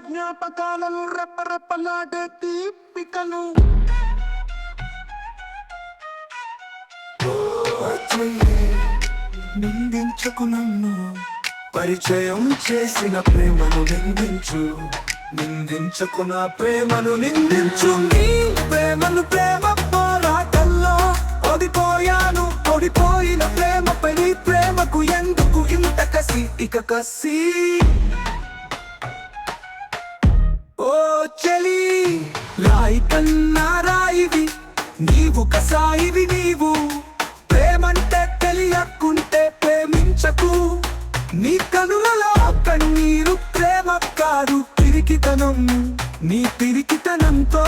జ్ఞాపకాలను రెప్పరెప్పలాడే దీపికను నిందించకు నన్ను, పరిచయం చేసిన ప్రేమను నిందించు. నిందించకు నా ప్రేమను నిందించు. నీ ప్రేమను ప్రేమ పోరాటంలో ఓడిపోయాను. ఓడిపోయిన ప్రేమపై నీ ప్రేమకు ఎందుకు ఇంత కసి? ఇక కసి ఓ చెలి, రాయి కన్నా రాయివి నీవు, కసాయివి నీవు. ప్రేమంటే తెలియకుంటే ప్రేమించకు. నీ కనులలో కన్నీరు ప్రేమ కాదు, పిరికితనం. నీ పిరికితనంతో